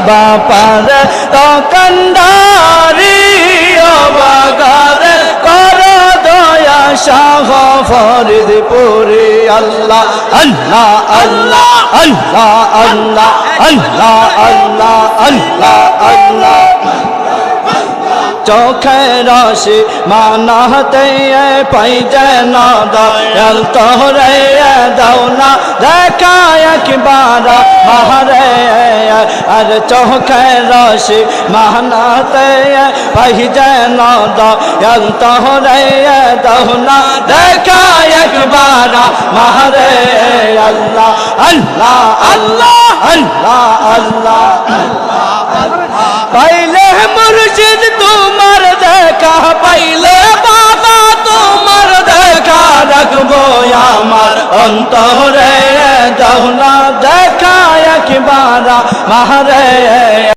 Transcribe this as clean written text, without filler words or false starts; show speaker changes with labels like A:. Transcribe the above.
A: বাপার দোকানদারি ও বাগারে কর দয়া শাহ ফরিদপুরি আল্লাহ আল্লাহ আল্লাহ আল্লাহ আল্লাহ আল্লাহ আল্লাহ আল্লাহ আল্লাহ চোখের রশি মানাতে পাই যেন দয়াল তোরে দাও না দেখা একবার মারে আর চোখের রশি মানাতে পাই যেন দয়াল তোরে দাও না দেখা একবার মারে আল্লাহ আল্লাহ আল্লাহ আল্লাহ আল্লাহ পাইলে মুর্শিদ তোমার দেখা পাইলে বাবা তোমার দেখা রাখবো আমার অন্তরে দাও না দেখা একবার মারে